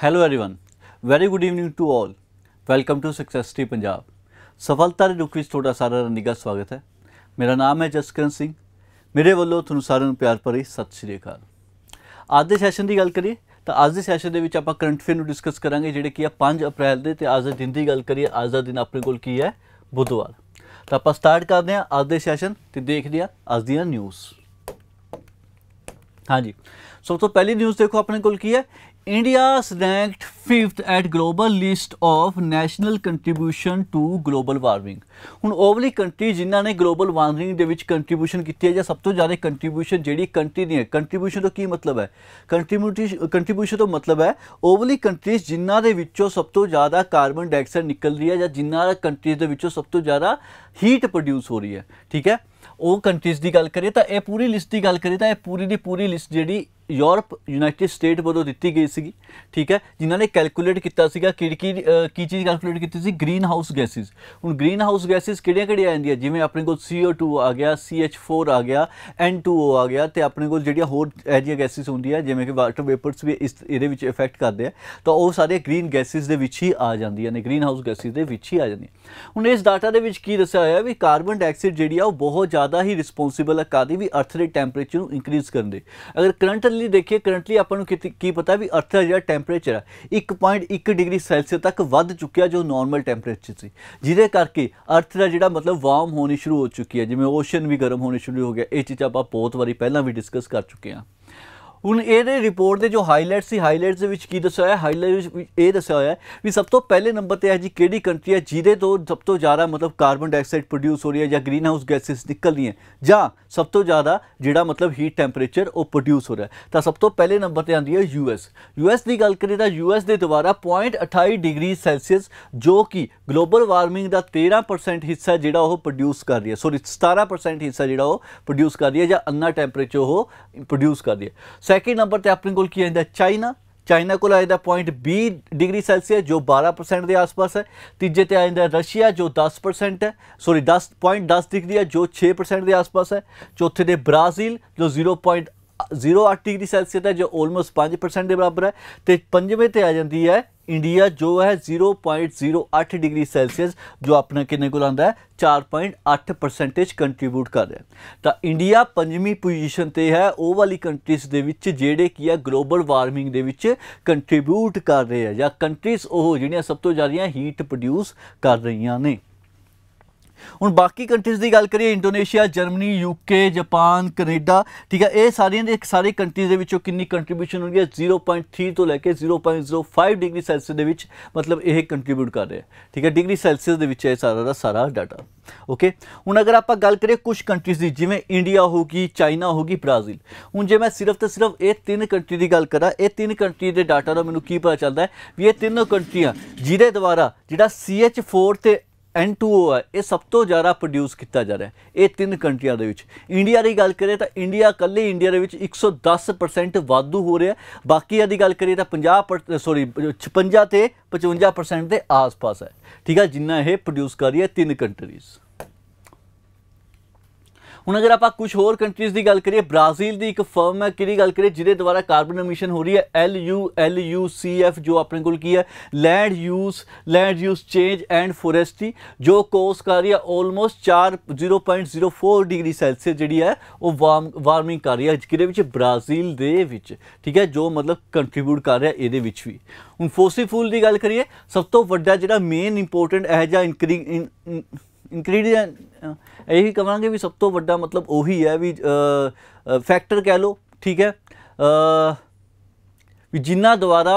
Hello everyone, very good evening to all. Welcome to success टी पंजाब। सफलता दे रुख विच तुहाडा सारा निੱਘਾ स्वागत है। मेरा नाम है जसकरण सिंह। मेरे ਵੱਲੋਂ ਤੁਹਾਨੂੰ ਸਾਰਿਆਂ ਨੂੰ ਪਿਆਰ ਭਰੀ ਸਤਿ ਸ਼੍ਰੀ ਅਕਾਲ। ਅੱਜ ਦੇ ਸੈਸ਼ਨ ਦੀ ਗੱਲ ਕਰੀਏ ਤਾਂ ਅੱਜ ਦੇ ਸੈਸ਼ਨ ਦੇ ਵਿੱਚ ਆਪਾਂ ਕਰੰਟ ਅਫੇਅਰ ਨੂੰ ਡਿਸਕਸ ਕਰਾਂਗੇ ਜਿਹੜੇ ਕਿ ਆ 5 ਅਪ੍ਰੈਲ ਦੇ, ਤੇ ਅੱਜ ਦੇ ਦਿਨ ਦੀ ਗੱਲ ਕਰੀਏ, ਅੱਜ ਦਾ ਦਿਨ ਆਪਣੇ ਕੋਲ ਕੀ ਹੈ, ਬੁੱਧਵਾਰ। ਤਾਂ ਆਪਾਂ ਸਟਾਰਟ ਕਰਦੇ ਹਾਂ ਅੱਜ ਦੇ ਸੈਸ਼ਨ ਤੇ ਦੇਖਦੇ ਹਾਂ ਅੱਜ ਦੀਆਂ ਨਿਊਜ਼। हाँ जी, सब तो पहली न्यूज़ देखो अपने को की है, India's ranked 5th at global list of national contribution to global warming. हुण ओवरली कंट्री जिन्हों ने ग्लोबल वार्मिंग के विच कंट्रीब्यूशन की है, सब तो ज़्यादा कंट्रीब्यूशन जी कंट्री नहीं है। कंट्रीब्यूशन तो की मतलब है, कंट्रीब्यूशन तो मतलब है ओवरली कंट्रीज जिन्हों के विचों सब तो ज़्यादा कार्बन डाइऑक्साइड निकल रही है, या जिन्हों कंट्रीज के विचों सब तो ज़्यादा हीट प्रोड्यूस हो रही है। ठीक है, वो कंट्रीज़ की गल करिए तो यह पूरी लिस्ट की गल करिए तो यह पूरी की पूरी लिस्ट जी यूरोप यूनाइटेड स्टेट वालों दी गई सी। ठीक है, जिन्होंने कैलकुलेट किया की चीज़ कैलकुलेट की, ग्रीन हाउस गैसिज। हुण ग्रीन हाउस गैसिज किहड़ियां आ जांदियां, जिवें अपने कोल CO2 आ गया, CH4 आ गया, N2O आ गया, तो अपने कोल जिहड़ियां होर इहो जिहियां गैसिज हुंदियां जिवें कि वाटर वेपर्स भी इस इहदे विच इफैक्ट करदे आ, तो वो सारे ग्रीन गैसिज दे विच ही आ जांदियां ने, ग्रीन हाउस गैसिज दे विच ही आ जांदियां। हुण इस डाटा दे विच की दस्सिया होया भी कार्बन डाइऑक्साइड जिहड़ी आ बहुत ज़्यादा ही रिस्पोंसिबल है कादी भी अर्थ के टैंपरेचर नूं इंक्रीज़ करन दे। अगर करंटली देखिए, करंटली ਆਪਾਂ ਨੂੰ ਕੀ ਪਤਾ ਵੀ अर्थ ਦਾ ਜਿਹੜਾ ਟੈਂਪਰੇਚਰ ਹੈ 1.1 ਡਿਗਰੀ ਸੈਲਸੀਅਸ ਤੱਕ ਵੱਧ ਚੁੱਕਿਆ, ਜੋ ਨਾਰਮਲ ਟੈਂਪਰੇਚਰ ਸੀ, ਜਿਹਦੇ ਕਰਕੇ अर्थ ਦਾ ਜਿਹੜਾ ਮਤਲਬ ਵਾਰਮ ਹੋਣੀ ਸ਼ੁਰੂ ਹੋ ਚੁੱਕੀ ਹੈ, ਜਿਵੇਂ ਓਸ਼ਨ ਵੀ ਗਰਮ ਹੋਣੇ ਸ਼ੁਰੂ ਹੋ ਗਿਆ। ਇਹ ਚੀਜ਼ਾਂ ਆਪਾਂ ਬਹੁਤ ਵਾਰੀ ਪਹਿਲਾਂ ਵੀ ਡਿਸਕਸ ਕਰ ਚੁੱਕੇ ਹਾਂ। ਹੁਣ ਇਹਦੇ ਰਿਪੋਰਟ ਦੇ ਜੋ ਹਾਈਲਾਈਟਸ ਸੀ, ਹਾਈਲਾਈਟਸ ਦੇ ਵਿੱਚ ਕੀ ਦੱਸਿਆ ਹੋਇਆ, ਹਾਈਲਾਈਟ ਵਿੱਚ ਇਹ ਦੱਸਿਆ ਹੋਇਆ ਵੀ ਸਭ ਤੋਂ ਪਹਿਲੇ ਨੰਬਰ ਤੇ ਹੈ ਜੀ ਕਿਹੜੀ ਕੰਟਰੀ ਹੈ ਜਿਹਦੇ ਤੋਂ ਸਭ ਤੋਂ ਜ਼ਿਆਦਾ ਮਤਲਬ ਕਾਰਬਨ ਡਾਈਆਕਸਾਈਡ ਪ੍ਰੋਡਿਊਸ ਹੋ ਰਹੀ ਹੈ, ਜਾਂ ਗ੍ਰੀਨ ਹਾਊਸ ਗੈਸਿਸ ਨਿਕਲ ਰਹੀਆਂ, ਜਾਂ ਸਭ ਤੋਂ ਜ਼ਿਆਦਾ ਜਿਹੜਾ ਮਤਲਬ ਹੀਟ ਟੈਂਪਰੇਚਰ ਉਹ ਪ੍ਰੋਡਿਊਸ ਹੋ ਰਿਹਾ। ਤਾਂ ਸਭ ਤੋਂ ਪਹਿਲੇ ਨੰਬਰ ਤੇ ਆਉਂਦੀ ਹੈ US ਦੀ ਗੱਲ ਕਰੀਏ ਤਾਂ US ਦੇ ਦੁਆਰਾ 0.28 ਡਿਗਰੀ ਸੈਲਸੀਅਸ, ਜੋ ਕਿ ਗਲੋਬਲ ਵਾਰਮਿੰਗ ਦਾ 13% ਹਿੱਸਾ ਜਿਹੜਾ ਉਹ ਪ੍ਰੋਡਿਊਸ ਕਰ ਰਹੀ ਹੈ, ਸੋਰੀ 17% ਹਿੱਸਾ ਜਿਹੜਾ ਉਹ ਪ੍ਰੋਡਿਊਸ ਕਰ ਰਹੀ ਹੈ, ਜਾਂ ਅੰਨਾ ਟੈਂਪਰੇਚਰ ਉਹ ਪ੍ਰੋਡਿਊਸ ਕਰ ਰਹੀ ਹੈ। सैकेंड नंबर पर अपने को की आता चाइना को आ जाता 0.20 डिग्री सैलसीयस, जो 12% के आसपास है। तीजे ते आ जाता रशिया, जो 10% है, सॉरी 10.10 डिग्री है, जो 6% के आसपास है। चौथे ते ब्राज़ील, जो 0.08 डिग्री सैलसीयस है, जो ऑलमोस्ट 5% के बराबर है। तो पंजवें ते आ जाती है इंडिया, जो है 0.08 डिग्री सैलसीयस, जो अपना किन्ने को आंदा है 4.8% कंट्रीब्यूट कर रहा है। तो इंडिया 5वीं पोजीशन ते है वो वाली कंट्रीज़ दे विच जेड़े की है ग्लोबल वार्मिंग दे विच कंट्रीब्यूट कर रहे हैं, या कंट्रीज़ वो जिहड़ियां सब तो ज़्यादा हीट प्रोड्यूस कर रही ने। ਹੁਣ बाकी कंट्रीज़ की गल करिए, Indonesia, Germany, UK, Japan, Canada, ठीक है, ये सारी कंट्रीज़ के विचों कितनी कंट्रीब्यूशन होगी 0.3 तो लैके 0.05 डिग्री सैलसीयस के विच मतलब ये कंट्रीब्यूट कर रहे हैं। ठीक है, डिग्री सैलसीयस के विच सारा का सारा डाटा। ओके, हुण अगर आप गल करिए कुछ कंट्रीज़ की, जिवें इंडिया होगी, चाइना होगी, ब्राज़ील। हुण जे मैं सिर्फ तो सिर्फ ये 3 कंट्री की गल करा, ये 3 कंट्री के डाटा का मैनूं की पता चलता है भी ये तीनों कंट्रियां जिहदे द्वारा जिहड़ा CH4 ते N2O है ये सब तो ज़्यादा प्रोड्यूस किया जा रहा है, ये 3 कंट्रियां दे विच। इंडिया की गल करें तो इंडिया कल्ले इंडिया दे विच 110% वाधू हो रहा है। बाकी की गल करिए तो 56 ते 55% के आस पास है। ठीक है, जिन्ना ये प्रोड्यूस कर रही है 3 कंट्रीज़। हुण अगर आप कुछ होर कंट्रीज़ की गल करिए, ब्राज़ील की एक फर्म है कि गल करिए जिहदे द्वारा कार्बन एमिशन हो रही है LULUCF, जो अपने को की है land use change and forestry, जो कोस कर रही है ऑलमोस्ट 0.04 डिग्री सैलसीयस जी है वो वार्मिंग कर रही है, कि ब्राज़ील दे विच। ठीक है, जो मतलब कंट्रीब्यूट कर रहा है ये भी। हुण फॉसिल फ्यूल की गल करिए, सब तो वड्डा जिहड़ा मेन इंपोर्टेंट यह जिहा इंग्रीडिएंट यही कहांगे भी सब तो वड्डा मतलब उही है भी फैक्टर कह लो। ठीक है, भी जिन्ना द्वारा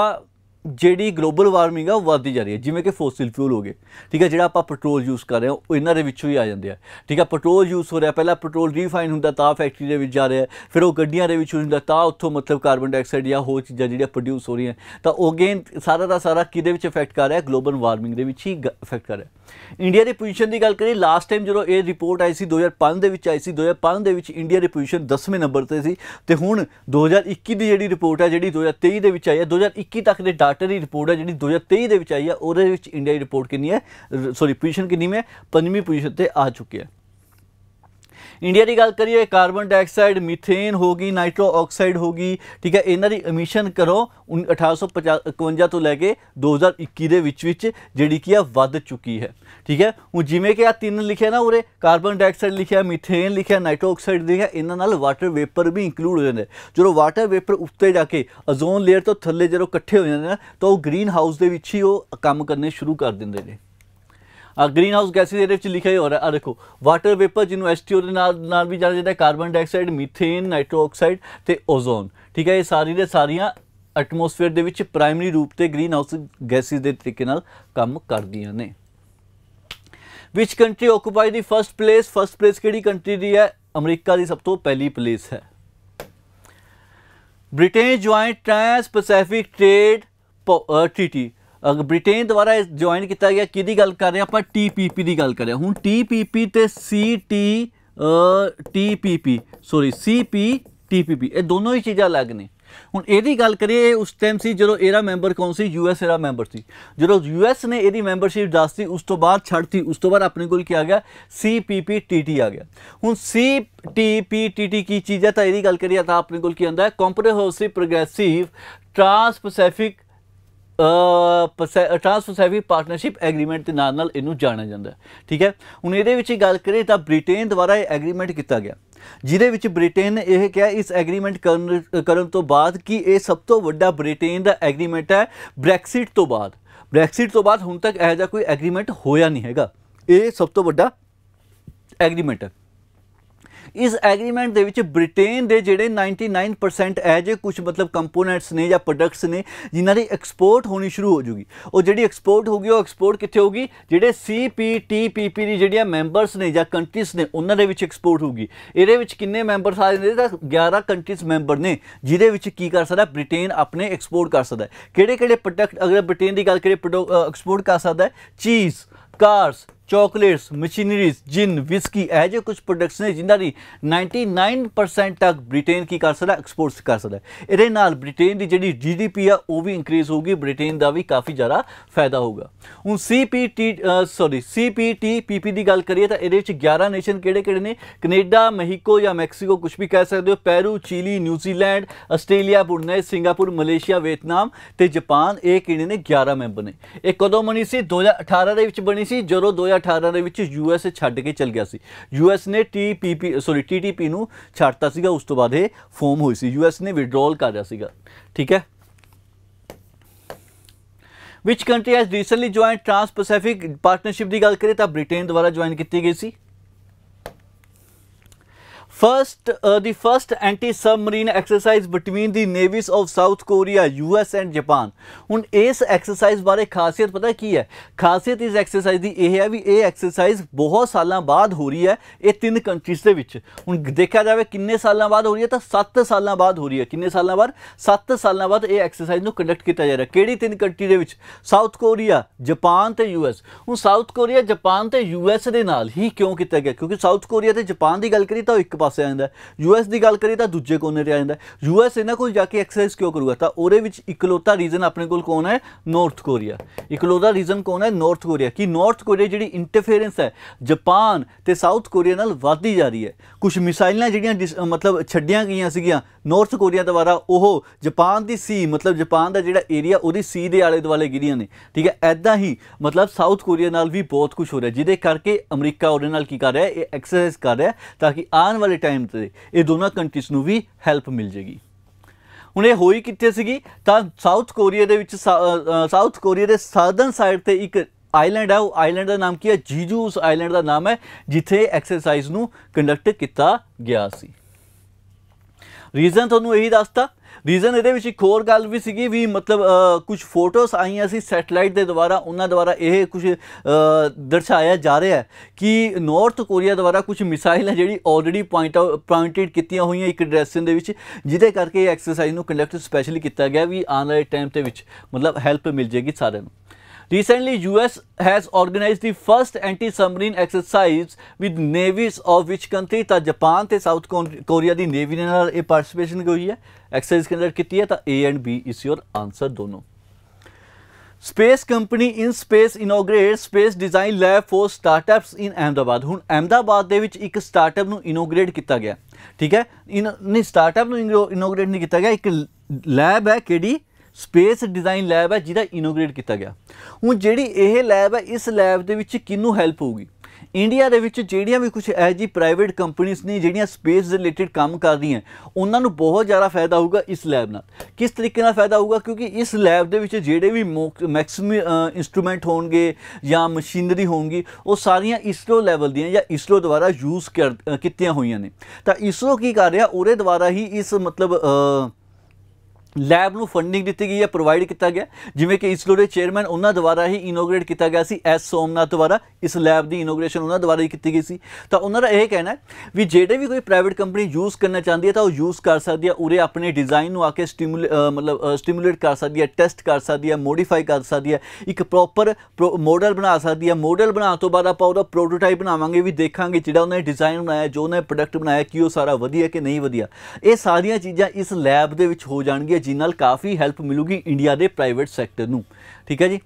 ਜਿਹੜੀ ग्लोबल वार्मिंग है वो बढ़ती जा रही है, जिमें कि फॉसिल फ्यूल हो गए। ठीक है, जो आप पेट्रोल यूज़ कर रहे हो वो इन्होंने विचों ही आ जाते हैं। ठीक है, पेट्रोल यूज़ हो रहा है, पहला पेट्रोल रीफाइन होंगे तो फैक्ट्री के जा रहा है, फिर वो गड्डियां दे विच होंदा तो उत्थों मतलब कार्बन डाइऑक्साइड या होर चीज़ां जिहड़ियां प्रोड्यूस हो रही हैं, तो अगेन सारा का सारा किहदे विच इफैक्ट कर रहा है, ग्लोबल वार्मिंग दे विच ही इफैक्ट कर रहा है। इंडिया की पोजीशन की गल करिए, लास्ट टाइम जो ये रिपोर्ट आई सी 2005 दे विच आई सी, 2005 दे विच इंडिया की पोजीशन 10वें नंबर पर सी, तो हुण 2021 की जिहड़ी रिपोर्ट है जिहड़ी 2023 दे विच आई है, 2021 तक के डाटे की रिपोर्ट है जिहड़ी 2023 ਦੇ ਵਿੱਚ आई है, ਉਹਦੇ ਵਿੱਚ इंडिया की रिपोर्ट कितनी है, सॉरी पोजीशन कितनी में 5वीं पोजीशन पर आ चुकी है। इंडिया की गल करिए कार्बन डाइऑक्साइड मीथेन होगी नाइट्रो ऑक्साइड होगी ठीक है इन्हां दी एमिशन करो 1855 तो लैके 2021 दे विच जिहड़ी की वध चुकी है ठीक है। हुण जिवें कि आ तीन लिखिया ना उरे कार्बन डाइऑक्साइड लिखिया मीथेन लिखिया नाइट्रो ऑक्साइड लिखिया इन्हां नाल वाटर वेपर भी इंक्लूड हो जाते जो वाटर वेपर उत्ते जाके ओजोन लेयर तो थल्ले जो इकट्ठे हो जाते हैं तो वो ग्रीन हाउस दे विच ही वो काम करने शुरू कर देंगे ने। ग्रीन हाउस गैसिस ये लिखा ही हो रहा है देखो वाटर वेपर जिन्होंने एसटीओ के नाल भी जाना जाता है carbon dioxide methane nitro oxide तो ओजोन ठीक है ये सारी दे सारियां एटमोसफेयर दे विच प्राइमरी रूप से ग्रीन हाउस गैसिस के तरीके नाल काम करदियां ने। Which country occupy the first place किहड़ी कंट्री दी है अमरीका की सब तो पहली प्लेस है। Britain joint trans Pacific trade treaty Britain द्वारा ज्वाइन किया गया कि गल कर रहे हैं आप TPP की गल करें हूँ TPP तो CPTPP ये दोनों ही चीज़ा अलग ने। हूँ यदी गल करिए उस टाइम से जो एरा मैंबर कौन सी US एरा मैंबर से जो US ने यदी मैंबरशिप दस दी उस तो बाद छड़ती उस तो बाद अपने को क्या आ गया CPPTT आ गया। हूँ CPTT की चीज़ है तो यदी गल करिए तो अपने को क्या आता है Comprehensive Progressive Trans Pacific Partnership Agreement के नाल नाल इनू जाना जाता है ठीक है। हूँ ये गल करें तो ब्रिटेन द्वारा एग्रीमेंट किया गया जिहदे विच ब्रिटेन ने यह कहा इस एग्रीमेंट करन तो बाद कि यह सब तो वड्डा ब्रिटेन का एग्रीमेंट है ब्रैक्सिट तो बाद हुण तक यह जिहा कोई एग्रीमेंट होया नहीं हैगा ये सब तो वड्डा एग्रीमेंट है। इस एग्रीमेंट दे विच ब्रिटेन के जोड़े 99% एज कुछ मतलब कंपोनेंट्स ने या प्रोडक्ट्स ने जिन्हों की एक्सपोर्ट होनी शुरू हो जाएगी और जी एक्सपोर्ट होगी वो एक्सपोर्ट कितने होगी जोड़े CPTPP की जी मैंबरस ने या कंट्रीज ने उन्होंने एक्सपोर्ट होगी। ये किन्ने मैंबरस आ जाते 11 कंट्रीज मैंबर ने जिहदे की कर सकता ब्रिटेन अपने एक्सपोर्ट कर सकता है किहड़े प्रोडक्ट अगर ब्रिटेन की गल करिए एक्सपोर्ट कर सकता है चीज़ कार्स चॉकलेट्स मशीनरीज जिन विस्की यह जो कुछ प्रोडक्ट्स ने जिन्हों की 99% तक ब्रिटेन की कर सकता एक्सपोर्ट कर सकता है। ये ब्रिटेन की जी GDP है वो भी इंक्रीज होगी ब्रिटेन का भी काफ़ी ज़्यादा फायदा होगा। हूँ CPTPP की गल करिए तो ये 11 नेशन किहड़े ने कनेडा मैक्सिको या मैक्सिको कुछ भी कह सकते हो Peru Chile New Zealand Australia Brunei Singapore Malaysia Vietnam तो जापान ये किहड़े ने 11 मैंबर ने। एक कदों बनी सी 2018 के बनी सी जो 2018 US छड्ड के चल गया सी US ने TTP नूं छड्डता सीगा उस तो बाद ये फॉर्म हुई सी US ने विड्रॉल कर रहा सीगा ठीक है। Which country has recently join Trans Pacific Partnership की गल करें तो ब्रिटेन द्वारा ज्वाइन की गई सी। The first anti-submarine exercise between the navies of South Korea, US and Japan। हुण इस एक्सरसाइज बारे खासियत पता की है खासियत इस एक्सरसाइज की यह है भी ये एक्सरसाइज बहुत सालों बाद हो रही है ये तीन कंट्रीज के विच। हुण देखा जाए किन्ने सालों बाद हो रही है तो 7 सालों बाद हो रही है किन्ने सालों बाद 7 सालों बाद ये एक्सरसाइज को कंडक्ट किया जा रहा है किहड़ी तीन कंट्री के विच साउथ कोरिया जापान तो US। हुण साउथ कोरिया जापान तो US के नाल ही क्यों किया गया क्योंकि साउथ कोरिया तो जापान की गल करिए तो एक पासे आ जाता है US की गल करिए तो दूजे कोने पर आ जाता है US इन्हां कोल जाके एक्सरसाइज क्यों करूगा तो उहदे विच इकलौता रीजन अपने कोल कौन है नॉर्थ कोरिया। इकलौता रीजन कौन है नॉर्थ कोरिया कि नॉर्थ कोरिया जी इंटरफेरेंस है जापान तो साउथ कोरिया नाल वधदी जा रही है। कुछ मिसाइलें जिहड़ियां मतलब छड्डियां गईयां सीगियां नॉर्थ कोरिया द्वारा वो जापान की सी मतलब जापान का जिहड़ा एरिया वो सी के आले दुआले गिरियां ने ठीक है। ऐदा ही मतलब साउथ कोरिया नाल भी बहुत कुछ हो रहा है जिहदे करके अमरीका उहदे नाल की कर रहा है ये एक्सरसाइज कर रहा है ताकि आने वाले टाइम से ये दोनों कंट्रीज नूं भी हैल्प मिल जाएगी। हुण ये होई कित्थे सीगी तां साउथ कोरिया दे विच साउथ कोरिया दे साउदर्न साइड ते एक आइलैंड है वो आइलैंड का नाम की है जीजू उस आइलैंड का नाम है जिथे एक्सरसाइज नूं कंडक्ट किया गया सी। रीजन तुहानूं यही दसता रीजन ये एक होर गल भी सी भी मतलब कुछ फोटोस आईयां सी सैटेलाइट के द्वारा उन्होंने द्वारा ये कुछ दर्शाया जा रहा है कि नॉर्थ कोरिया द्वारा कुछ मिसाइल जी ऑलरेडी पॉइंटेड की हुई एक डायरेक्शन के जिदे करके एक्सरसाइज नूं कंडक्ट स्पैशली किया गया भी आने वाले टाइम के मतलब हैल्प मिल जाएगी सारे। Recently, US has organized the first anti-submarine exercise with navies of which country? तो जापान ते साउथ कोरिया की नेवी ने ये पार्टिसिपेशन हुई है एक्सरसाइज कंडक्ट की है तो A and B is your answer दोनों। Space company in space inaugurate space design lab for startups in Ahmedabad. हुण अहमदाबाद दे विच एक स्टार्टअप नूं इनोग्रेट किया गया, ठीक है। नहीं, स्टार्टअप नूं इनोग्रेट नहीं किया गया, एक लैब है किहड़ी स्पेस डिज़ाइन लैब है जिहदा इनोग्रेट किया गया। हुण जिहड़ी यह लैब है, इस लैब दे विच किहनूं हैल्प होगी? इंडिया दे विच जिहड़ियां भी कुछ ऐ जी प्राइवेट कंपनीज ने जिहड़ियां स्पेस रिलेटेड काम कर रही हैं, उन्हां नूं बहुत ज़्यादा फायदा होगा इस लैब नाल। किस तरीके नाल फायदा होगा? क्योंकि इस लैब दे विच जिहड़े भी मैक्सिमम इंस्ट्रूमेंट होणगे या मशीनरी होणगी, वो सारियां इसरो लैवल दियां या इसरो द्वारा यूज़ कीतियां होईयां ने। तां इसरो की कर रहा, उहदे द्वारा ही इस मतलब लैब ਨੂੰ फंडिंग दी गई है, प्रोवाइड किया गया। जिमें कि इसरो के चेयरमैन उन्होंने द्वारा ही इनोग्रेट किया गया सी, एस सोमनाथ द्वारा इस लैब की इनोग्रेशन उन्होंने द्वारा ही की गई सी। तो उन्होंने यह कहना है भी जेडे भी कोई प्राइवेट कंपनी यूज़ करना चाहती है तो वह यूज़ कर सकती है, उरे अपने डिज़ाइन आके स्टिमुलेट कर सकती है, टेस्ट कर सकती है, मोडिफाई कर सकती है, एक प्रॉपर मॉडल बना सकती है। मॉडल बनाने तो बाद आप प्रोटोटाइप बनावांगे, भी देखा जो उन्हें डिज़ाइन बनाया, जो उन्हें प्रोडक्ट बनाया कि वो सारा वधिया कि नहीं वधिया। ये सारिया चीज़ां इस लैब दे विच हो जाणगियां, जिस नाल काफ़ी हैल्प मिलूगी इंडिया के प्राइवेट सैक्टर नूं, ठीक है जी।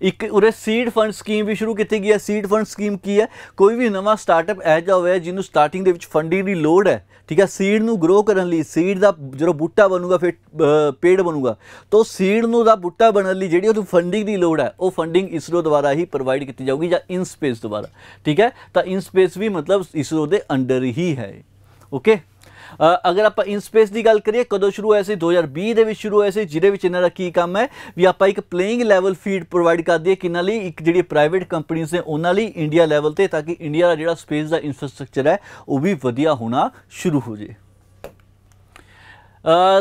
एक उरे सीड फंड स्कीम भी शुरू की गई है। सीड फंड स्कीम की है? कोई भी नवा स्टार्टअप ऐ जा होवे जिन्होंने स्टार्टिंग दे विच फंडिंग की लोड़ है, ठीक है। सीड नूं ग्रो करन लई, सीड का जो बूटा बनूगा फिर पेड़ बनूगा, तो सीड नूं दा बूटा बनने लई जिहड़ी उहनूं फंडिंग की लोड़ है, वो फंडिंग इसरो द्वारा ही प्रोवाइड की जाऊगी या इन स्पेस द्वारा, ठीक है। तो इन स्पेस भी मतलब इसरो के अंडर ही है, ओके। अगर आप इन स्पेस की गल करिए, कदों शुरू होया सी? 2020 ਦੇ ਵਿੱਚ शुरू होया सी, जिहदे विच इन्हां दा की काम है भी आप एक प्लेइंग लैवल फीड प्रोवाइड कर दिए किन्हां लई, एक जिहड़ी प्राइवेट कंपनीज ने उन्हां लई इंडिया लैवल ते, ताकि इंडिया का जिहड़ा स्पेस का इंफ्रास्ट्रक्चर है वो भी वधिया होना शुरू हो जाए।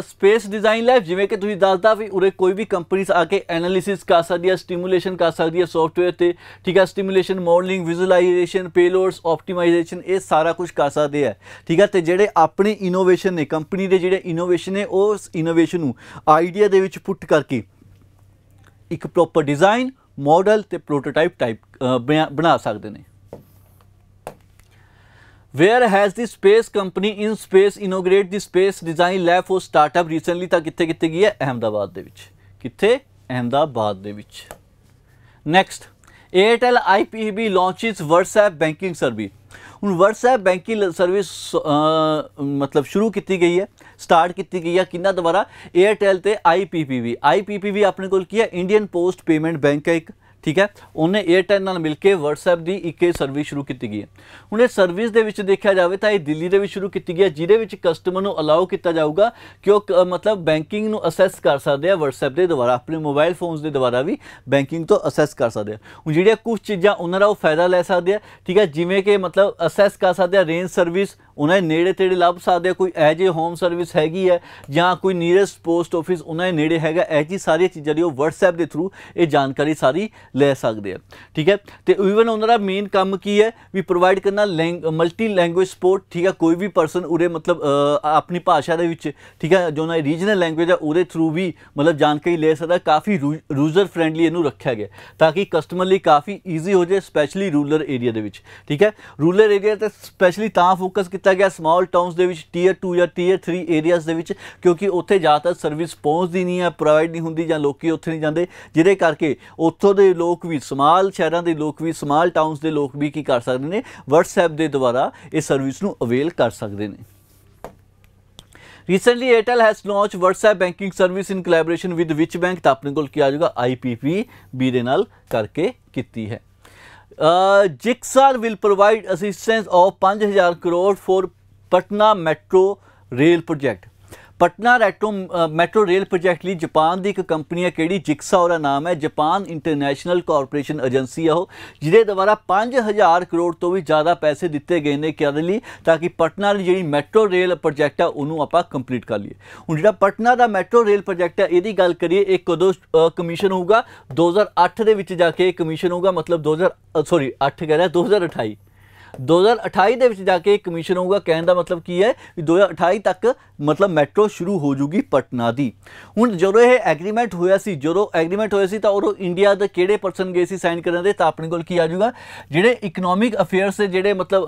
स्पेस डिज़ाइन लैब जिमें कि तुसीं दसदा भी उरे कोई भी कंपनीज आके एनालिसिस कर सकती है, स्टिमुलेशन कर सकती है सॉफ्टवेयर ते, ठीक है। Stimulation, modelling, visualisation, payloads, optimisation, ये सारा कुछ कर सकते हैं, ठीक है। तो जेडे अपने इनोवेशन ने कंपनी के जेडे इनोवेशन ने उस इनोवेशन नूं आइडिया दे विच पुट करके एक प्रॉपर डिज़ाइन, मॉडल ते प्रोटोटाइप टाइप बना सकते हैं। Where has the space company in space inaugurate the space design lab for startup recently? ਤਾਂ ਕਿੱਥੇ ਗਈ ਹੈ? ਅਹਿਮਦਾਬਾਦ ਦੇ ਵਿੱਚ। ਕਿੱਥੇ? ਅਹਿਮਦਾਬਾਦ ਦੇ ਵਿੱਚ। Next, Airtel IPB launches WhatsApp banking service। ਹੁਣ WhatsApp बैंकिंग सर्विस मतलब शुरू की गई है, स्टार्ट की गई है किन्ना द्वारा? एयरटेल ते IPPB अपने को की है, इंडियन पोस्ट पेमेंट बैंक है एक, ठीक है। उन्हें एयरटेल नाल मिल के WhatsApp की एक सर्विस शुरू की गई है। हुण इस सर्विस दे विच देखा जाए तो यह दिल्ली दे विच शुरू की गई है, जिहदे विच कस्टमर नूं अलाउ किया जाऊगा कि वो मतलब बैंकिंग नूं असैस कर सकते हैं WhatsApp के द्वारा, अपने मोबाइल फोन्स के द्वारा भी बैंकिंग तो असैस कर सकते हैं। हुण जिहड़ियां कुछ चीज़ां उन्हां दा वो फायदा लै सकते हैं, ठीक है। जिवें कि मतलब असैस कर सकते हैं रेंज सर्विस, उन्हें नेड़े तेड़े लभ सकते हैं, कोई ऐ जी होम सर्विस हैगी है या कोई नीयरेस्ट पोस्ट ऑफिस उन्हें नेड़े हैगा, ऐ जी सारी चीज़ां दी WhatsApp के थ्रू ये जानकारी सारी ले सकते हैं, ठीक है। तो ईवन उन्होंने मेन काम की है भी प्रोवाइड करना मल्टी लैंग्वेज सपोर्ट, ठीक है। कोई भी परसन उरे मतलब अपनी भाषा के विच, ठीक है, जो उन्होंने रीजनल लैंग्वेज है उहदे थ्रू भी मतलब जानकारी ले सकता है। काफ़ी यूजर फ्रेंडली इनू रखा गया ताकि कस्टमर लिए काफ़ी ईजी हो जाए, स्पैशली रूरल एरिया के विच, ठीक है। रूरल एरिया तो स्पैशली तां फोकस किया गया स्मॉल टाउनस के विच, Tier 2 या Tier 3 एरियाज के विच, क्योंकि उत्थे ज़्यादातर सर्विस पहुँचती नहीं है, प्रोवाइड नहीं होंगी, जां लोग उत्थे नहीं जाते, जिहदे करके उत्थों के लोग भी, स्माल शहरों के लोग भी, स्माल टाउनस के लोग भी की कर सकते हैं, WhatsApp के द्वारा इस सर्विस को अवेल कर सकते हैं। Recently Airtel has launch WhatsApp banking service in collaboration with which bank, तो अपने को किया जाएगा IPPB दे नाल करके की है। जिक्सार will provide assistance of 5000 crore for Patna metro rail project. Patna metro rail project लिए जापान की एक कंपनी है, कि जिक्सा उसका नाम है, जापान इंटरनेशनल कॉरपोरेशन एजेंसी है वो, जिसके द्वारा 5000 करोड़ तो भी ज़्यादा पैसे दिते गए हैं क्या लिए, ताकि पटना की जी मैट्रो रेल प्रोजेक्ट है उन्होंने आप कंप्लीट कर लिए। हूँ जो पटना का मैट्रो रेल प्रोजेक्ट है यदि गल करिए एक कदों कमीशन होगा? 2008 के जाके कमीशन होगा, मतलब 2028 2028 ਦੇ ਵਿੱਚ ਜਾ ਕੇ ਕਮਿਸ਼ਨ ਹੋਊਗਾ। ਕਹਿਣ ਦਾ ਮਤਲਬ ਕੀ ਹੈ ਵੀ 2028 ਤੱਕ ਮਤਲਬ ਮੈਟਰੋ ਸ਼ੁਰੂ ਹੋ ਜੂਗੀ ਪਟਨਾ ਦੀ। ਹੁਣ ਜਦੋਂ ਇਹ ਐਗਰੀਮੈਂਟ ਹੋਇਆ ਸੀ ਤਾਂ ਉਦੋਂ ਇੰਡੀਆ ਦੇ ਕਿਹੜੇ ਪਰਸਨ ਗਏ ਸੀ ਸਾਈਨ ਕਰਨ ਦੇ, ਤਾਂ ਆਪਣੇ ਕੋਲ ਕੀ ਆ ਜਾਊਗਾ, ਜਿਹੜੇ ਇਕਨੋਮਿਕ ਅਫੇਅਰਸ ਦੇ ਜਿਹੜੇ ਮਤਲਬ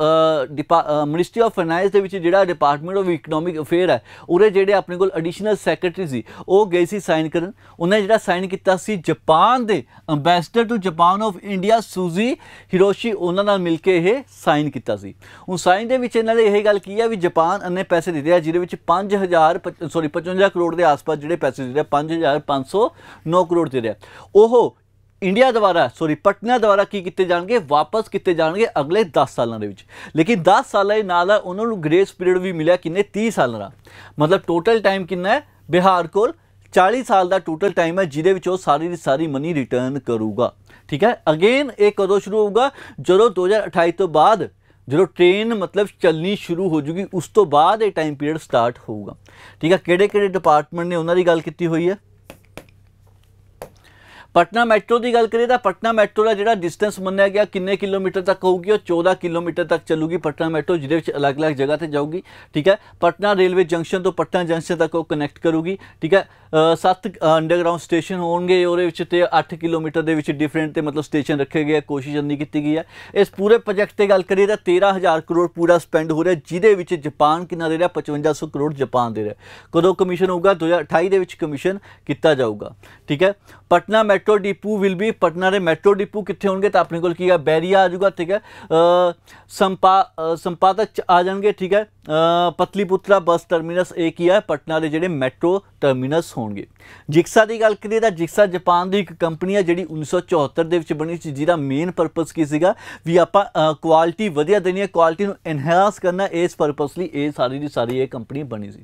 ਮਿਨਿਸਟਰੀ ਆਫ ਫਾਈਨੈਂਸ ਦੇ ਵਿੱਚ ਜਿਹੜਾ ਡਿਪਾਰਟਮੈਂਟ ਆਫ ਇਕਨੋਮਿਕ ਅਫੇਅਰ ਹੈ ਉਹਦੇ ਜਿਹੜੇ ਆਪਣੇ ਕੋਲ ਐਡੀਸ਼ਨਲ ਸੈਕਟਰੀ ਸੀ ਉਹ ਗਏ ਸੀ ਸਾਈਨ ਕਰਨ। ਉਹਨੇ ਜਿਹੜਾ ਸਾਈਨ ਕੀਤਾ ਸੀ ਜਾਪਾਨ ਦੇ ambassador to Japan of India Suzuki Hiroshi, ਉਹਨਾਂ ਨਾਲ ਮਿਲ ਕੇ ਇਹ ਸਾਈਨ ਕੀਤਾ ਸੀ। ਹੁਣ ਸਾਈਨ ਦੇ ਵਿੱਚ ਇਹਨਾਂ ਨੇ ਇਹ ਗੱਲ ਕੀ ਹੈ ਵੀ ਜਾਪਾਨ ਇੰਨੇ ਪੈਸੇ ਦੇ ਰਿਹਾ ਜਿਹਦੇ ਵਿੱਚ 55 ਕਰੋੜ ਦੇ ਆਸ-ਪਾਸ ਜਿਹੜੇ ਪੈਸੇ ਦੇ ਰਿਹਾ, 5509 ਕਰੋੜ ਦੇ ਰਿਹਾ, ਉਹ ਇੰਡੀਆ ਦੁਆਰਾ ਪਟਨਾ ਦੁਆਰਾ ਕੀ ਕੀਤੇ ਜਾਣਗੇ, ਵਾਪਸ ਕੀਤੇ ਜਾਣਗੇ ਅਗਲੇ 10 ਸਾਲਾਂ ਦੇ ਵਿੱਚ। ਲੇਕਿਨ 10 ਸਾਲਾਂ ਦੇ ਨਾਲ ਉਹਨਾਂ ਨੂੰ ਗ੍ਰੇਸ ਪੀਰੀਅਡ ਵੀ ਮਿਲਿਆ ਕਿੰਨੇ, 30 ਸਾਲਾਂ ਦਾ। ਮਤਲਬ ਟੋਟਲ ਟਾਈਮ ਕਿੰਨਾ ਹੈ ਬਿਹਾਰ ਕੋਲ, 40 ਸਾਲ ਦਾ ਟੋਟਲ ਟਾਈਮ ਹੈ ਜਿਹਦੇ ਵਿੱਚ ਉਹ ਸਾਰੀ ਦੀ ਸਾਰੀ ਮਨੀ ਰਿਟਰਨ ਕਰੂਗਾ। ਠੀਕ ਹੈ, ਅਗੇਨ ਇਹ ਕਦੋਂ ਸ਼ੁਰੂ ਹੋਊਗਾ, ਜਦੋਂ 2028 ਤੋਂ ਬਾਅਦ ਜਦੋਂ ट्रेन मतलब चलनी शुरू हो जूगी उस तो बाद ये टाइम पीरियड स्टार्ट होगा। ठीक है, किहड़े डिपार्टमेंट ने उन्होंने गल की हुई है। पटना मैट्रो की गल करिए तो पटना मैट्रो का जो डिस्टेंस मन्निया गया किन्ने किलोमीटर तक होगी, और 14 किलोमीटर तक चलूगी पटना मैट्रो, जिहदे अलग अलग जगह पर जाऊगी। ठीक है, पटना रेलवे जंक्शन तो पटना जंक्शन तक वो कनैक्ट करूगी। ठीक है, 7 अंडरग्राउंड स्टेशन होंगे, और 8 किलोमीटर के डिफरेंट मतलब स्टेशन रखे गए, कोशिश इन्नी की गई है। इस पूरे प्रोजैक्ट की गल करिए तो 13,000 करोड़ पूरा स्पेंड हो रहा है, जिहदे जापान कितना दे रहा, 5500 करोड़ जापान दे रहा है। कदों कमीशन होगा, 2028 के कमीशन किया जाऊगा। ठीक है, Patna metro depot will be, Patna के मैट्रो डिपू कितने होंगे तो अपने को है बैरिया आ जाऊगा। ठीक है, संपादक आ जाएंगे। ठीक है, पतलीपुत्रा बस टर्मिनस एक ही है पटना के जोड़े मैट्रो टर्मिनस होंगे। जिक्सा की गल करिए तो जिक्सा जापान की एक कंपनी है जी 1974 के बनी सी, जिसका मेन परपज़ की सीगा भी आप क्वालिटी वधिया देनी है, क्वालिटी को एनहांस करना, इस परपज़ लिए ये सारी की सारी ये कंपनी बनी सी।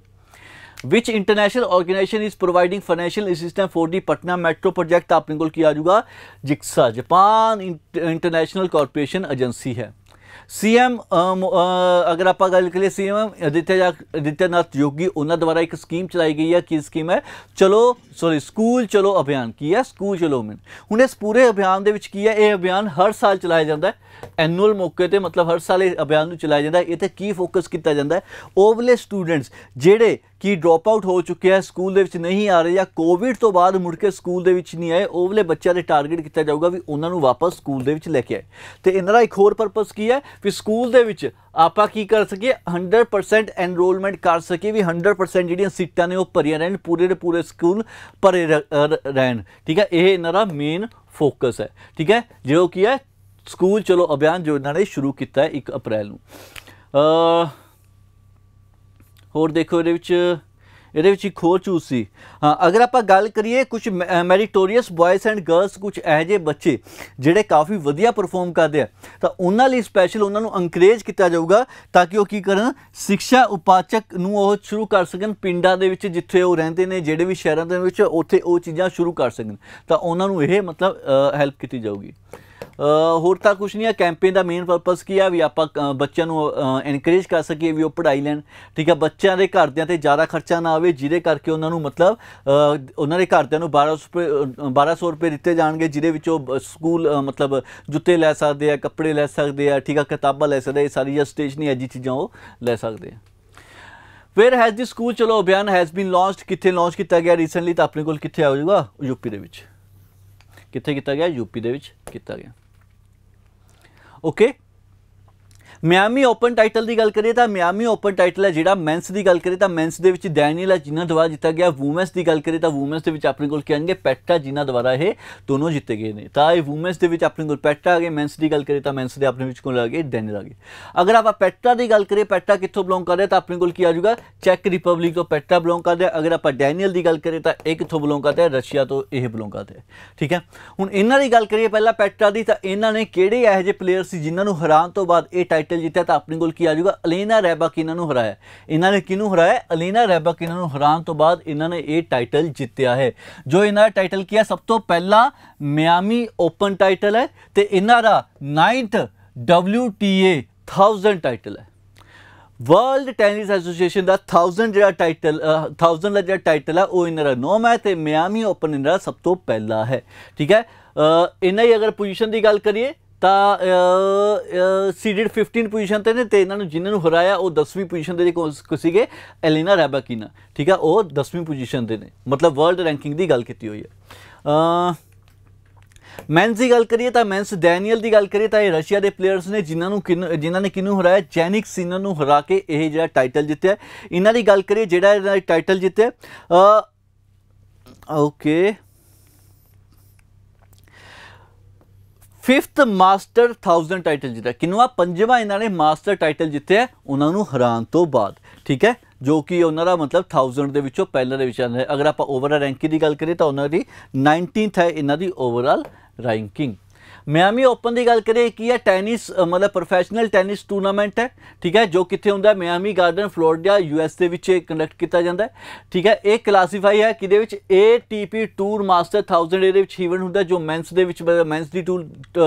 Which international organisation is providing financial assistance for the Patna metro project, अपने को किया जाऊगा जिक्सा, जापान इंटरनेशनल कॉरपोरेशन एजेंसी है। CM अगर आप गल करिए CM आदित्यनाथ योगी उन्होंने द्वारा एक स्कीम चलाई गई है। की स्कीम है, स्कूल चलो अभियान। की है, स्कूल चलो अभियान। हुण इस पूरे अभियान दे विच की है, ये अभियान हर साल चलाया जाता है, एनुअल मौके पर, मतलब हर साल अभियान में चलाया जाता है। ये की फोकस किया जाता है, ओवले स्टूडेंट्स जेडे कि ड्रॉप आउट हो चुके हैं, स्कूल दे विच नहीं आ रहे, या कोविड तो बाद मुड़ के स्कूल दे विच नहीं आए, ओवले बच्चों के टारगेट किया जाऊगा भी उन्होंने वापस स्कूल दे विच लेके आए। तो इन्होंने एक होर परपज़ की है भी स्कूल दे विच आपां की कर सके, 100% एनरोलमेंट कर सके भी 100% जिहड़ियां सीटां ने वो भरियां रहन, पूरे के पूरे स्कूल भरे रहन। ठीक है, ये इन्होंने मेन फोकस है। ठीक है, जो कि है स्कूल चलो अभियान जो इन्होंने शुरू किया है 1 अप्रैल नूं। होर देखो ये एक होर चूज सी। हाँ, अगर आप गल करिए कुछ मैरिटोरीअस बॉयज़ एंड गर्ल्स, कुछ यह बच्चे जोड़े काफ़ी वधिया परफॉर्म करते हैं, तो उन्होंने स्पैशल उन्होंने अंकरेज किया जाऊगा ताकि वो की करन, शिक्षा उपाचक नूं शुरू कर सकन पिंडां दे विच जिथे वो रहंदे ने, जिहड़े भी शहरों दे विच उत्थे वो चीज़ां शुरू कर सकन, तो उन्होंने ये मतलब हैल्प की जाऊगी। होर तो कुछ नहीं है, कैंपेन का मेन परपज़ की है भी आप बच्चों को एनकरेज कर सके भी वो पढ़ाई लैन। ठीक है, बच्चों के घरदियां ते ज़्यादा खर्चा ना आए, जिहदे करके उन्होंने मतलब उन्होंने घरदियां नूं 1200 रुपये दिते जाएंगे, जिहदे विच वो स्कूल मतलब जुत्ते लै सकते हैं, कपड़े लै सकते हैं। ठीक है, किताबां लै सकते हैं, सारी स्टेशनरी ऐसी चीज़ां वो लै सकते हैं। फिर हैज़ दी स्कूल चलो अभियान हैज़ बीन लॉन्च, कितने लॉन्च किया गया रिसेंटली, तो अपने को कितने आ जाऊगा, यूपी दे विच कितने किया गया, यूपी दे विच किया गया। ओके, मियामी ओपन टाइटल की गल करिए तो मियामी ओपन टाइटल है जो मैंस की गल करिए तो मैंस के डैनियल है जिन्होंने द्वारा जीता गया। वूमेंस की गल करिए तो वूमेंस के अपने को क्या आएंगे, पेट्रा जिन्होंने द्वारा ये दोनों जीते गए हैं। तो ये वूमेंस के अपने को पेट्रा आ गए, मैंस की गल करिए तो मैंस के अपने को आ गए डैनियल आ गए। अगर आप पेट्रा की गल करिए, पेट्रा कितों बिलोंग कर रहे तो अपने को क्या आ जाऊगा, चैक रिपब्लिक तो पेट्रा बिलोंग करते हैं। अगर आप डैनियल की गल करिए तो ये कितों बिलोंग करते हैं, रशिया तो यह बिलोंग करते हैं। ठीक है, हुण इन्हां दी गल करिए पहला पेट्रा की, तो इन्होंने किहड़े इहो जिहे प्लेयर सी जिन्होंने हरान तो बाद ये टाइटल जीता, तो अपने को की आ जाऊगा अलीना रैबाक इन्होंने हराया। इन्होंने किनू हराया, अलीना रैबाक इन्होंने हरान तो बाद इन्होंने ये टाइटल जितया है। जो इन्होंने टाइटल किया सब तो पहला मियामी ओपन टाइटल है, तो इन्होंने 9th WTA 1000 टाइटल है। वर्ल्ड टेनिस एसोसीएशन का 1000 जो टाइटल 1000 का जो टाइटल है वो इन्होंने 9 है, तो मियामी ओपन इन्होंने सब तो पहला है। ठीक है, इन्हें अगर पोजीशन की गल करिए ਤਾਂ ਸੀਡਡ 15 ਪੋਜੀਸ਼ਨ ਤੇ ਨੇ ਤੇ ਇਹਨਾਂ ਨੂੰ ਜਿਨ੍ਹਾਂ ਨੂੰ ਹਰਾਇਆ ਉਹ 10ਵੀਂ ਪੋਜੀਸ਼ਨ ਦੇ ਸੀਗੇ ਐਲੀਨਾ ਰੈਬਾਕਿਨਾ, ਠੀਕ ਹੈ, ਉਹ 10ਵੀਂ ਪੋਜੀਸ਼ਨ ਦੇ ਨੇ, ਮਤਲਬ ਵਰਲਡ ਰੈਂਕਿੰਗ ਦੀ ਗੱਲ ਕੀਤੀ ਹੋਈ ਹੈ। ਮੈਨਸ ਦੀ ਗੱਲ ਕਰੀਏ ਤਾਂ ਮੈਨਸ ਡੈਨੀਅਲ ਦੀ ਗੱਲ ਕਰੀਏ ਤਾਂ ਇਹ ਰਸ਼ੀਆ ਦੇ ਪਲੇਅਰਸ ਨੇ ਜਿਨ੍ਹਾਂ ਨੇ ਕਿਹਨੂੰ ਹਰਾਇਆ, ਜੈਨਿਕ ਸਿਨਰ ਨੂੰ ਹਰਾ ਕੇ ਇਹ ਜਿਹੜਾ ਟਾਈਟਲ ਜਿੱਤਿਆ। ਇਹਨਾਂ ਦੀ ਗੱਲ ਕਰੀਏ ਜਿਹੜਾ ਇਹਨਾਂ ਨੇ ਟਾਈਟਲ ਜਿੱਤਿਆ, ਓਕੇ, 5th ਮਾਸਟਰ 1000 ਟਾਈਟਲ ਜਿੱਤਿਆ। ਕਿੰਨਵਾਂ? 5ਵਾਂ ਇਹਨਾਂ ਨੇ ਮਾਸਟਰ ਟਾਈਟਲ ਜਿੱਤਿਆ ਉਹਨਾਂ ਨੂੰ ਹਰਾਉਣ ਤੋਂ ਬਾਅਦ, ਠੀਕ ਹੈ, ਜੋ ਕਿ ਉਹਨਾਂ ਦਾ ਮਤਲਬ 1000 ਦੇ ਵਿੱਚੋਂ ਪਹਿਲਾਂ ਦੇ ਵਿੱਚ ਆਉਂਦਾ ਹੈ। ਅਗਰ ਆਪਾਂ ਓਵਰਆਲ ਰੈਂਕਿੰਗ ਦੀ ਗੱਲ ਕਰੀਏ ਤਾਂ ਉਹਨਾਂ ਦੀ 19th ਹੈ ਇਹਨਾਂ ਦੀ ਓਵਰਆਲ ਰੈਂਕਿੰਗ। ਮਿਆਮੀ ਓਪਨ ਦੀ ਗੱਲ ਕਰੀਏ ਕੀ ਹੈ, ਟੈਨਿਸ ਮਤਲਬ ਪ੍ਰੋਫੈਸ਼ਨਲ ਟੈਨਿਸ ਟੂਰਨਾਮੈਂਟ ਹੈ, ਠੀਕ ਹੈ, ਜੋ ਕਿੱਥੇ ਹੁੰਦਾ, ਮਿਆਮੀ ਗਾਰਡਨ ਫਲੋਰੀਡਾ US ਦੇ ਵਿੱਚ ਕੰਡਕਟ ਕੀਤਾ ਜਾਂਦਾ ਹੈ, ਠੀਕ ਹੈ। ਇਹ ਕਲਾਸੀਫਾਈ ਹੈ ਕਿਹਦੇ ਵਿੱਚ, ATP ਟੂਰ ਮਾਸਟਰ 1000 ਇਹਦੇ ਵਿੱਚ ਈਵੈਂਟ ਹੁੰਦਾ ਜੋ ਮੈਨਸ ਦੇ ਵਿੱਚ ਮੈਨਸ ਦੀ ਟੂਰ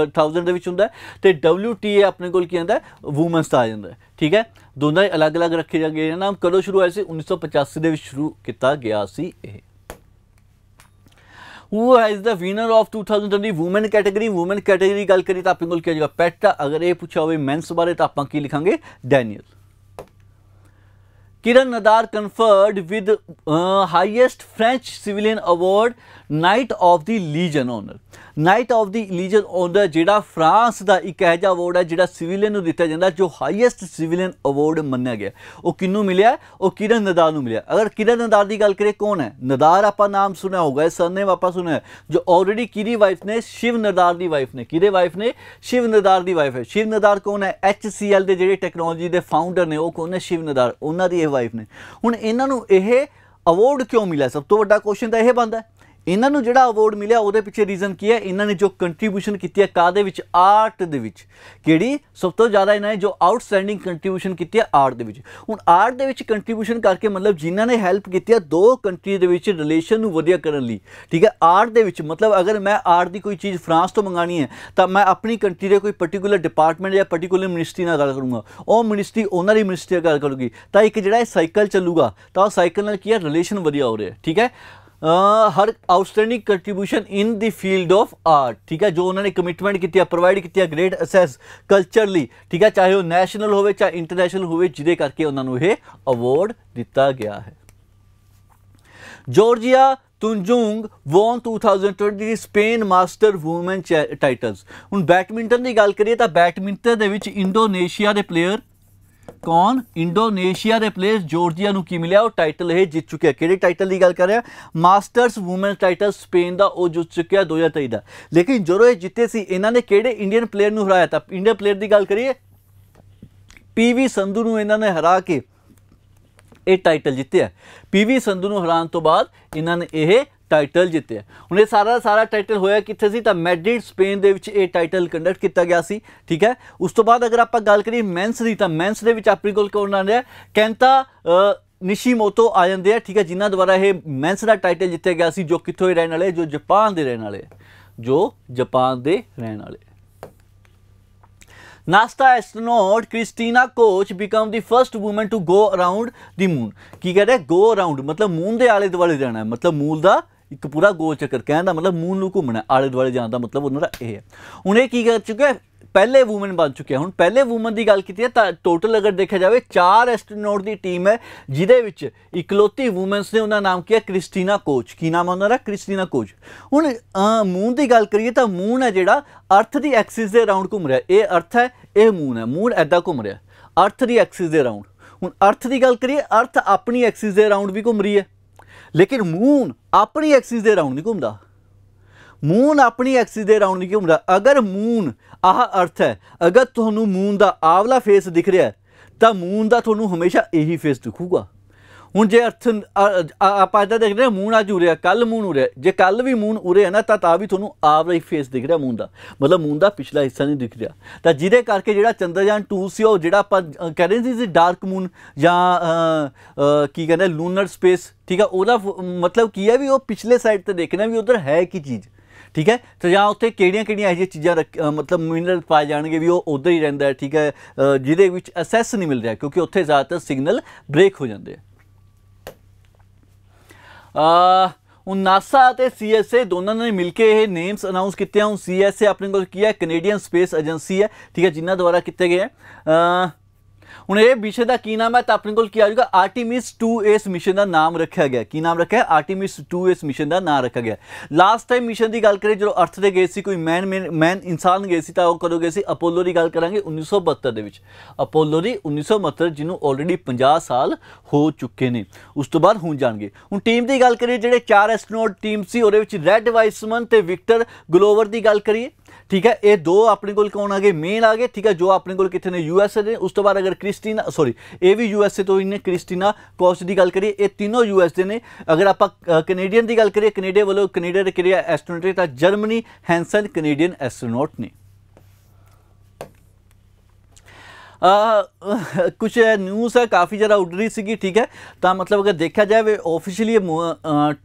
1000 ਦੇ ਵਿੱਚ ਹੁੰਦਾ, ਤੇ WTA ਆਪਣੇ ਕੋਲ ਕੀ ਆਉਂਦਾ, ਵੂਮਨਸ ਦਾ ਆ ਜਾਂਦਾ, ਠੀਕ ਹੈ। ਦੋਨਾਂ ਹੀ ਅਲੱਗ-ਅਲੱਗ ਰੱਖੇ ਜਾਂਦੇ। ਨਾਮ ਕਦੋਂ ਸ਼ੁਰੂ ਹੋਇਆ ਸੀ? 1985 ਦੇ ਵਿੱਚ ਸ਼ੁਰੂ ਕੀਤਾ ਗਿਆ ਸੀ ਇਹ। Who is the winner of 2020 woman category? Woman category ਗੱਲ ਕਰੀ ਤਾਂ ਆਪਣੇ ਕੋਲ ਕੀ ਆ ਜਾਏਗਾ, ਪੈਟਾ। ਅਗਰ ਇਹ ਪੁੱਛਿਆ ਹੋਵੇ ਮੈਨਸ ਬਾਰੇ ਤਾਂ ਆਪਾਂ ਕੀ ਲਿਖਾਂਗੇ, Daniel. Kiran Nadar conferred with highest French civilian award Knight of the Legion Honour. Knight of the Legion Honour जिहड़ा फ्रांस का एक यह जिहा अवॉर्ड है जिहड़ा सिविलियन नूं दिता जांदा जो हाईएस्ट सिविलियन अवॉर्ड मन्निया गया, वो किन्नू मिलिया, वो किरण नदार नूं मिलिया। अगर किरण नदार की गल करें कौन है, नदार आपां नाम सुनिया होगा, सरनेम आपां सुनिया है, जो ऑलरेडी किहदी वाइफ ने, शिव नदार की वाइफ ने, किहदे वाइफ ने, शिव नदार की वाइफ है। शिव नदार कौन है, HCL के जिहड़े टैक्नोलॉजी के फाउंडर ने, वो कौन है, शिव नदार, उन्हां दी वाइफ ने। हुण इन्हां नूं इह अवॉर्ड क्यों मिला, सब तो वड्डा क्वेश्चन तो यह बनता है। इन्हां नूं जिहड़ा अवॉर्ड मिलिया उहदे पिछे रीजन की है, इन्हां ने जो कंट्रीब्यूशन की है काहदे विच, आर्ट दे विच, किहड़ी सब तो ज़्यादा इन्हां ने जो आउटस्टैंडिंग कंट्रीब्यूशन की है आर्ट दे विच। हुण आर्ट दे विच कंट्रीब्यूशन करके मतलब जिन्हां ने हैल्प की है दो कंट्री दे विच रिलेशन नूं वधिया करन लई, ठीक है। आर्ट दे विच मतलब अगर मैं आर्ट की कोई चीज़ फ्रांस तो मंगानी है तो मैं अपनी कंट्री के कोई पर्टिकुलर डिपार्टमेंट या पर्टिकुलर मिनिस्ट्री नाल गल करूँगा, वो मिनिस्ट्री उन्हां दी मिनिस्ट्री गल करूँगी, तो एक जिहड़ा साइकिल चलूगा तो साइकिल नाल की है रिलेशन वधिया हो रहा है, ठीक है। हर outstanding contribution in the field of art, ठीक है, जो उन्होंने कमिटमेंट की प्रोवाइड की ग्रेट असेस कल्चरली, ठीक है, चाहे वो नैशनल हो चाहे इंटरनैशनल हो, जिदे करके उन्होंने ये अवॉर्ड दिता गया है। Georgia Tunjung won 2020 Spain Master women titles. हुण बैडमिंटन की गल करिए तो बैडमिंटन दे विच इंडोनेशिया के प्लेयर कौन, इंडोनेशिया के प्लेयर जॉर्जिया नूं की मिलिया, वो टाइटल ये जीत चुके हैं। किहड़े टाइटल की गल कर रहे हैं, मास्टर्स वूमेन टाइटल स्पेन का वो जीत चुके 2023 का। लेकिन जो ये जीते सी इन्हों ने किहड़े इंडियन प्लेयर नूं हराया, तो इंडियन प्लेयर की गल करिए PV संधू नूं इन्होंने हरा के ये टाइटल जीते है। PV संधू नूं हराने तो बाद इन्होंने ये टाइटल जीते। हुण ये सारा टाइटल होया कित्थे सी, तां मैड्रिड स्पेन दे विच ये टाइटल कंडक्ट किया गया सी, ठीक है। उस तो बाद अगर आपां गल करिए मैंस दी, तां मैंस दे विच अपने कोल कौन आ रहा, केंता निशीमोतो आ जांदे हैं, ठीक है, जिन्हां द्वारा ये मैंस का टाइटल जित्तिया गया सी, जो कित्थों रहने वाले, जो जापान के रहने वाले, जो जापान के रहने वाले। NASA astronaut Christina Koch become the first woman to go around the moon. की कह रहे हैं, गो अराउंड मतलब मून के आले दुआले जाना है, मतलब मून का एक पूरा गोल चक्कर, कहने का मतलब मून नूं घूमना, आले दुआले जाने का मतलब उन्होंने ये है। हुण ये की कर चुके हैं, पहले वूमन बन चुके हैं। हुण पहले वूमन की गल की है तो टोटल अगर देखा जाए 4 एस्ट्रोनॉट की टीम है, जिहदे विच इकलौती वूमेंस ने, उन्होंने नाम किया क्रिस्टीना कोच। की नाम है उन्होंने, क्रिस्टीना कोच। हुण मून की गल करिए तो मून है जिहड़ा अर्थ की एक्सिस के अराउंड घूम रहा है, ये अर्थ है, ये मून है, मून ऐदा घूम रहा है अर्थ की एक्सिस के अराउंड। हुण अर्थ की गल करिए, अर्थ अपनी एक्सिस के अराउंड भी घूम रही है, लेकिन मून अपनी एक्सिस के अराउंड नहीं घूमता, मून अपनी एक्सिस के अराउंड नहीं घूमता। अगर मून आह अर्थ है, अगर तुहानू मून का आवला फेस दिख रहा है तो मून का तुहानू हमेशा यही फेस दिखूगा। हुण जे अर्थ आपां इदां देख रहे हैं, मून अज उरे, कल मून उरे, जे कल भी मून उरे है ना तो भी तुहानू आवला ही फेस दिख रहा मून का, मतलब मून का पिछला हिस्सा नहीं दिख रहा। तो जिहदे करके जिहड़ा चंद्रयान 2 सी, जिहड़ा आपां कह रहे सी डार्क मून जां की कहते हैं लूनर स्पेस, ठीक है, उहदा मतलब की है भी वो पिछले साइड तो देखना भी उधर है की चीज़, ठीक है। तो जां उत्थे किहड़ियां इहो चीज़ां मतलब मिनरल पाए जाणगे भी वो उधर ही रहिंदा है, ठीक है, जिहदे विच असैस नहीं मिल रहा क्योंकि उत्थे ज़्यादातर सिग्नल ब्रेक हो जाते हैं। ਹੁਣ ਨਾਸਾ ਅਤੇ CSA ਦੋਨਾਂ ਨੇ ਮਿਲ ਕੇ ਇਹ ਨੇਮਸ ਅਨਾਉਂਸ ਕੀਤੇ। ਹੁਣ CSA ਆਪਣੇ ਕੋਲ ਕੀ ਹੈ, ਕੈਨੇਡੀਅਨ ਸਪੇਸ ਏਜੰਸੀ ਹੈ, ਠੀਕ ਹੈ, ਜਿਨ੍ਹਾਂ ਦੁਆਰਾ ਕੀਤੇ ਗਏ ਹੈ। ਹੁਣ ਇਹ ਮਿਸ਼ਨ ਦਾ ਕੀ ਨਾਮ ਹੈ ਤਾਂ ਆਪਣੇ ਕੋਲ ਕੀ ਆ ਜਾਊਗਾ, ਆਰਟੀਮਿਸ 2 ਇਸ ਮਿਸ਼ਨ ਦਾ ਨਾਮ ਰੱਖਿਆ ਗਿਆ। ਕੀ ਨਾਮ ਰੱਖਿਆ, ਆਰਟੀਮਿਸ 2 ਇਸ ਮਿਸ਼ਨ ਦਾ ਨਾਮ ਰੱਖਿਆ ਗਿਆ। ਲਾਸਟ ਟਾਈਮ ਮਿਸ਼ਨ ਦੀ ਗੱਲ ਕਰੀਏ ਜਦੋਂ ਅਰਥ ਤੇ ਗਏ ਸੀ, ਕੋਈ ਮੈਨ ਇਨਸਾਨ ਗਏ ਸੀ, ਤਾਂ ਉਹ ਕਦੋਂ ਗਏ ਸੀ, ਅਪੋਲੋ ਦੀ ਗੱਲ ਕਰਾਂਗੇ 1972 ਦੇ ਵਿੱਚ। ਅਪੋਲੋ ਦੀ 1972 ਜਿਹਨੂੰ ਆਲਰੇਡੀ 50 ਸਾਲ ਹੋ ਚੁੱਕੇ ਨੇ, ਉਸ ਤੋਂ ਬਾਅਦ ਹੁਣ ਜਾਣਗੇ। ਹੁਣ ਟੀਮ ਦੀ ਗੱਲ ਕਰੀਏ, ਜਿਹੜੇ 4 ਐਸਟਰੋਨੌਟ ਟੀਮ ਸੀ ਉਹਦੇ ਵਿੱਚ ਰੈਡ ਵਾਈਸਮਨ ਤੇ ਵਿਕਟਰ ਗਲੋਵਰ ਦੀ ਗੱਲ ਕਰੀਏ, ठीक है, ये दो अपने को कौन आ गए, मेन आ गए, ठीक है, जो अपने को कितने यूएसए ने। उस तो बाद अगर क्रिस्टीना सॉरी ये भी यूएसए तो इन्हें क्रिस्टीना कॉस्ट की गल करिए, ये तीनों यूएसए ने। अगर आप कनेडियन की गल करिए, कनेडिया वालों कनेडा के किहड़े एस्ट्रोनॉट है, जर्मनी हैंसन कनेडियन एस्ट्रोनॉट ने। कुछ न्यूज़ है काफ़ी ज़्यादा उड़ रही सी, ठीक है, तो मतलब अगर देखा जाए ऑफिशियली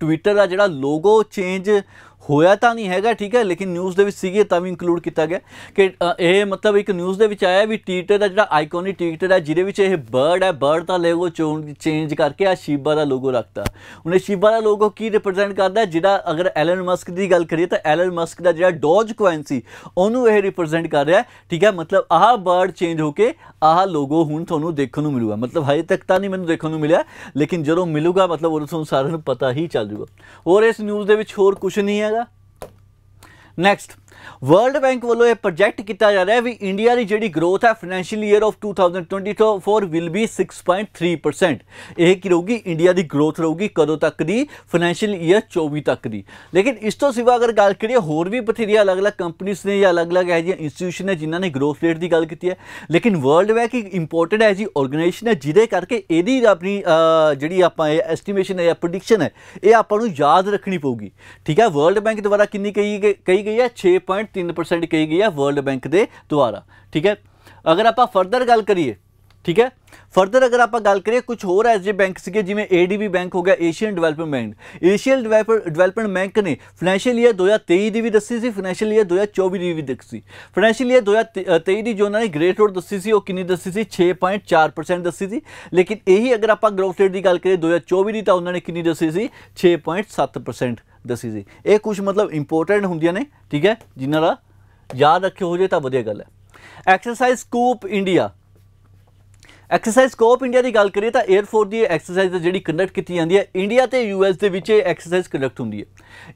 ट्विटर का जो लोगो चेंज होया तो नहीं हैगा, ठीक है, लेकिन न्यूज़ दे विच सीगी तां भी इंक्लूड किया गया कि यह मतलब एक न्यूज़ दे विच आया भी ट्विटर का जो आइकॉनिक ट्विटर है जिहदे विच यह बर्ड है, बर्ड का लोगो चेंज करके आ शीबा का लोगो रखता। उन्हें शीबा का लोगो की रिप्रजेंट करता है, जिहड़ा अगर एलन मस्क की गल करिए तो एलन मस्क का जो डॉज कॉइन सी उन्होंने यह रिप्रजेंट कर रहा है, ठीक है, मतलब आह बर्ड चेंज होके आह लोगो हुण तुहानूं देखण नूं मिलूगा। मतलब हजे तक तो नहीं मैनूं देखण नूं मिलिया, लेकिन जदों मिलूगा मतलब उदों तुहानूं सारिआं नूं पता ही चल जूगा। और इस न्यूज़ दे विच होर कुछ नहीं है। नैक्सट वर्ल्ड बैंक वालों ये प्रोजेक्ट किया जा रहा है भी इंडिया की जी ग्रोथ है financial year of 2024 will be 6.3%। यह की रहूगी इंडिया की ग्रोथ रहूगी कदों तक दी, फाइनैशियल ईयर 24 तक दी। लेकिन इस तो सिवा अगर गल करिए होर भी बथेरिया अलग अलग कंपनीज ने या अलग अलग है इंस्टीट्यूशन है जिन्होंने ग्रोथ रेट की गल की है, लेकिन वर्ल्ड बैंक एक इंपोर्टेंट है जी ऑर्गेनाइजेशन है जिदे करके यदी अपनी जी आप एस्टीमेशन है या प्रोडिक्शन है ये आपको याद रखनी पऊगी, ठीक है। वर्ल्ड बैंक द्वारा कितनी कही गई है, 6.3% कही गई है वर्ल्ड बैंक के द्वारा, ठीक है। अगर आप फर्दर गल करिए, ठीक है, फर्दर अगर आप गल करिए कुछ होर एस जे बैंक से जिमें ADB बैंक हो गया, Asian development bank. Asian development bank ने फाइनैशियल ईयर 2023 की भी दसी सी, फाइनैशियल ईयर 2024 की भी दसी। फाइनैशियल ईयर 2023 की जो उन्होंने ग्रेट रोड दसी सी, कितनी दसी सी, 6.4% दसी सी। लेकिन यही अगर आप ग्रोथ रेट की गल करिए 2024 की तो उन्होंने कितनी दसी सी, 6.7% दसी सी। ये कुछ मतलब इंपोर्टेंट होंदियां ने, ठीक है, जिन्हां दा याद रखे हो जाए तो वधिया गल है। Exercise scoop India, exercise scope India की गल करिए तो एयरफोर्स की एक्सरसाइज जी कंडक्ट की जाती है इंडिया तो US के विच एक्सरसाइज कंडक्ट होंगी है।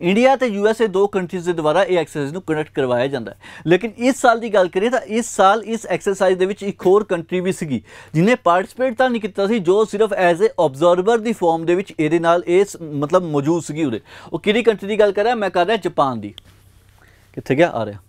इंडिया तो US दो कंट्रीज़ के द्वारा ये एक्सरसाइज को कंडक्ट करवाया जाता है। लेकिन इस साल की गल करिए तो इस साल इस एक्सरसाइज के एक होर कंट्री भी सी जिन्हें पार्टिसिपेट तो नहीं किया, जो सिर्फ एज ए ऑबजर्वर की फॉर्म के मतलब मौजूद सी। उरे वो किहड़ी कंट्री की गल कर रहा, मैं कर रहा जापान की, कित्थे गया आ रहा,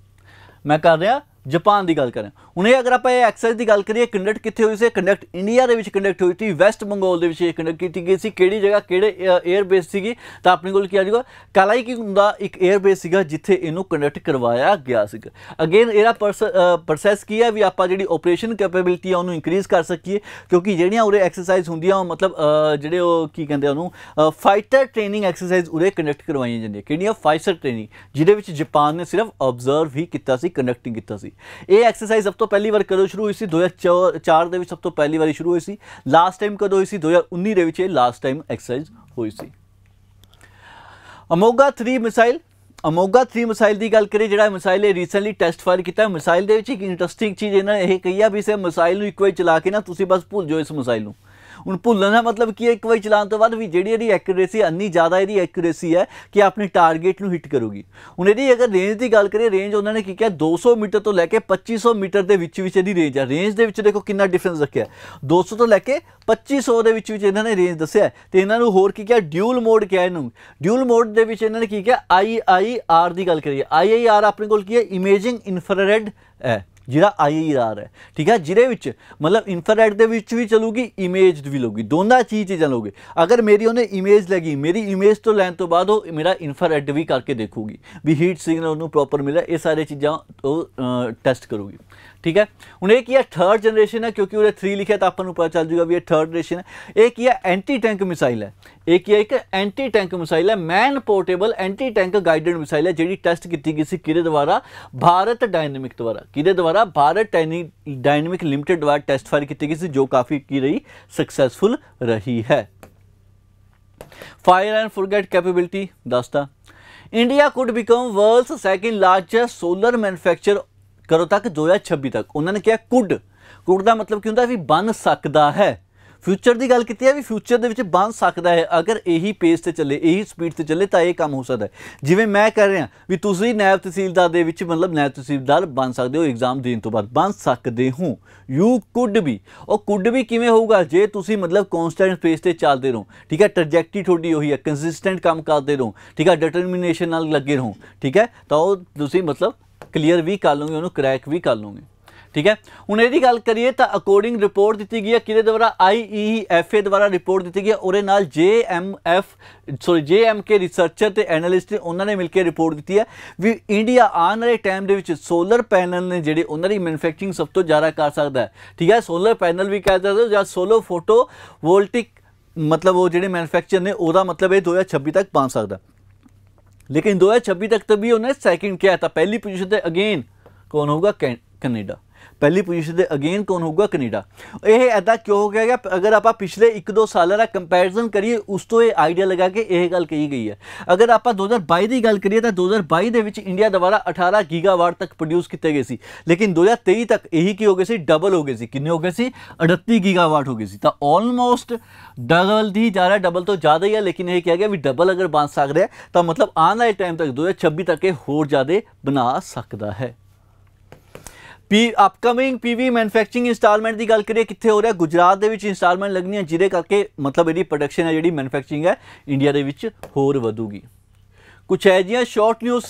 मैं कर रहा जापान की गल करें। उन्हें अगर आप एक्सरसाइज की गल करिए कंडक्ट कितने हुई से, कंडक्ट इंडिया के कंडक्ट हुई थी, वैस्ट बंगाल के कंडक्ट की गई सी। किहड़ी जगह किहड़े एयरबेस सी तो अपने को क्या जाएगा, कालाईकुंड का एक एयरबेस सीगा जिथे इनू कंडक्ट करवाया गया सीगा। अगेन यह प्रोसैस की है भी आप जी ऑपरेशन कैपेबिलिटी है उन्होंने इंक्रीज़ कर सकीए, क्योंकि ਜਿਹੜੀਆਂ उरे एक्सरसाइज होंदियां मतलब ਜਿਹੜੇ की कहते हैं उन्होंने फाइटर ट्रेनिंग एक्सरसाइज उरे कंडक्ट करवाई जाती है। किहड़ियां फाइटर ट्रेनिंग जिहदे विच जापान ने सिर्फ ऑबजर्व ही किया सी, कंडक्टिंग किया सी। ये एक्सरसाइज सब तो पहली बार कदों शुरू हुई सी, 2004 के सब तो पहली बार शुरू हुई सी। लास्ट टाइम कदों हुई सी, 2019 के लास्ट टाइम एक्सरसाइज हुई सी। अमोगा 3 मिसाइल, अमोगा 3 मिसाइल की गल करिए, जो मिसाइल रिसेंटली टेस्ट फायर किया। मिसाइल के एक इंटरस्टिंग चीज़ इन्होंने यह कही है भी इस मिसाइल एक बार चला के ना तुम बस भुल जाओ इस मिसाइल को। ਹੁਣ ਭੁੱਲਣ ਦਾ मतलब की है एक बार चलाने तो बाद भी जी एक्यूरेसी इन्नी ज़्यादा ये एक्यूरेसी है कि अपने टारगेट में हिट करूगी। हूँ यदि अगर रेंज की गल करिए, रेंज उन्होंने की किया 200 मीटर तो लैके 2500 मीटर के रेंज है। रेंज के देखो कितना डिफरेंस रखा, 200 तो लैके 2500 के इन्होंने रेंज दसिया। तो इन्होंने होर की किया ड्यूल मोड किया, इन्होंने ड्यूल मोड के इन्होंने की किया IIR की गल करिए। IIR अपने को की है इमेजिंग इंफ्रारेड है, जिहड़ा IIR है, ठीक है, जिहदे मतलब इंफ्रारेड दे विच भी चलूगी, इमेज भी लूगी, दोनों चीज़ चलोगे। अगर मेरी उन्हें इमेज लगी, मेरी इमेज तो लैन तो बाद वो मेरा इंफ्रारेड भी करके देखूगी भी हीट सिग्नल उन्होंने प्रॉपर मिला, ये सारी चीज़ां टेस्ट करूगी, ठीक है। हूँ ये किया 3rd जनरेशन है, क्योंकि उन्हें 3 लिखा तो आपको पता चल जाएगा भी ये 3rd जनरेशन है। एक किया एंटी टैंक मिसाइल है, एक किया एक एंटी टैंक मिसाइल है, man portable anti tank guided missile है, जी टेस्ट की गई सी किहदे द्वारा, भारत डायनेमिक द्वारा। किहदे द्वारा, भारत डायनेमिक लिमिटेड द्वारा टेस्ट फायर की गई सी, जो काफ़ी की रही सक्सैसफुल रही है। फायर एंड फॉरगेट कैपेबिलिटी दसता। India could become world's second largest solar manufacture करो तक 2026 तक। उन्होंने किया कुड का मतलब की होंदा भी बन सकता है। फ्यूचर की गल की है भी फ्यूचर के बन सकता है, अगर यही पेस से चले यही स्पीड से चले तो यह काम हो सकता है। जिवें मैं कह रहा भी तुसीं नैब तहसीलदार दे विच मतलब नैब तहसीलदार बन सकते हो एग्जाम देने तो बाद, बन सकते हो। यू कुड भी, और कुड भी किवें होगा जे तुसीं मतलब कॉन्सटेंट पेस से चलते रहो, ठीक है, ट्रजैक्टरी थोड़ी उही है, कंसिस्टेंट काम करते रहो, ठीक है, डिटरमिनेशन नाल लगे रहो, ठीक है, तो तुसीं मतलब क्लीयर भी कर लोगे, उन्होंने क्रैक भी कर लोगे, ठीक है। हुण इहदी गल करिए तो अकॉर्डिंग रिपोर्ट दी गई है किहदे द्वारा, IEFA द्वारा रिपोर्ट दी गई है, और नाल JMK रिसर्चर ते एनालिस्ट उन्होंने मिलकर रिपोर्ट दी है भी इंडिया आने वाले टाइम दे विच सोलर पैनल ने जिहड़े उन्हां दी मैन्युफैक्चरिंग सब तो ज़्यादा कर सकता है, ठीक है। सोलर पैनल भी कह सकते हो या सोलर फोटो वोल्टिक मतलब वो जिहड़े मैन्युफैक्चर ने उहदा मतलब ये 2026 तक बन सकता। लेकिन 2026 तक तो भी उन्हें सैकेंड किया था। पहली पोजीशन से अगेन कौन होगा, कनेडा। पहली पोजीशन से अगेन कौन होगा, कनेडा। यह ऐसा क्यों हो गया, अगर आप पिछले 1-2 साल का कंपैरिजन करिए उस तो ये आइडिया लगा के यह गल कही गई है। अगर आप 2022 की गल करिए तो 2022 के विच इंडिया द्वारा 18 गीगावाट तक प्रोड्यूस किए गए सी, लेकिन 2023 तक यही की हो गए सी, डबल हो गए सी। कितने हो गए सी, 38 गीगावाट हो गए सी। तो ऑलमोस्ट डबल ही जा रहा है, डबल तो ज़्यादा ही है, लेकिन यह किया गया भी डबल अगर बन सकता है तो मतलब आने वाले टाइम तक 2026 तक ये होर ज़्यादा बना सकता है। अपकमिंग PV मैन्युफैक्चरिंग इंस्टॉलमेंट की गल करिए कितने हो रहा है, गुजरात के इंस्टॉलमेंट लगनी है, जिहदे करके मतलब इहदी प्रोडक्शन है जी मैन्युफैक्चरिंग है इंडिया के होर वधूगी। कुछ है जी शॉर्ट न्यूज़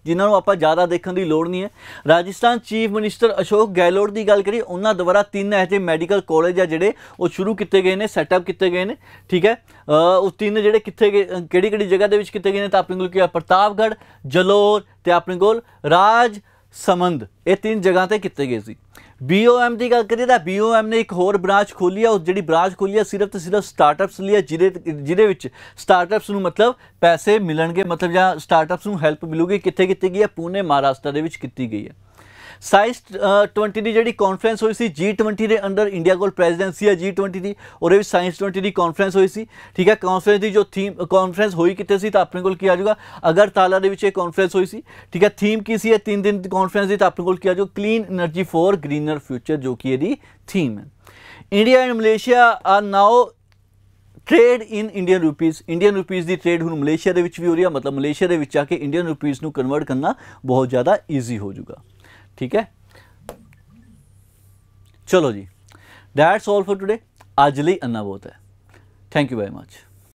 जिन्होंने आप ज़्यादा देखने की लोड़ नहीं है। राजस्थान चीफ मिनिस्टर अशोक गहलोत की गल करिए, उन्होंने द्वारा 3 ऐसे मैडिकल कॉलेज है जोड़े वो शुरू किए गए हैं, सैटअप किए गए हैं, ठीक है। वो 3 जोड़े कितने गए कि जगह के किए गए हैं, तो अपने को प्रतापगढ़, जलोर तो अपने को राजसमंद, ये 3 जगह पर किए गए सी। BOM की गल करिए तो BOM ने एक होर ब्रांच खोली है, और जी ब्रांच खोली है सिर्फ तो सिर्फ स्टार्टअप्स लिए, जिहदे स्टार्टअप्स नूं मतलब पैसे मिलणगे, मतलब या स्टार्टअप्स नूं हैल्प मिलूगी। कित्थे कीती गई है, पुणे महाराष्ट्र दे विच कीती गई है। साइंस 20 की जी कॉन्फ्रेंस हुई सी, G20 के अंडर इंडिया को प्रेजिडेंसी है G20 की, और साइंस 20 की कॉन्फ्रेंस हुई सी, ठीक है। कॉन्फ्रेंस की जो थीम कॉन्फ्रेंस हुई कितने सी, तो अपने को क्या आ जाएगा अगरतला के कॉन्फ्रेंस हुई सी, ठीक है। थीम की सी है 3 दिन कॉन्फ्रेंस की, तो अपने को क्या आ जाएगा clean energy for greener future, जो कि यदि थीम है। India and Malaysia are now trade in Indian rupees, Indian rupees की ट्रेड हुण मलेशिया भी हो रही है, मतलब मलेशिया के विच आके इंडियन रुपीज़ को कन्वर्ट करना बहुत ज़्यादा ईजी हो जाएगा, ठीक है। चलो जी, दैट्स ऑल फॉर टुडे। आज लिए इन्ना बहुत है। Thank you very much.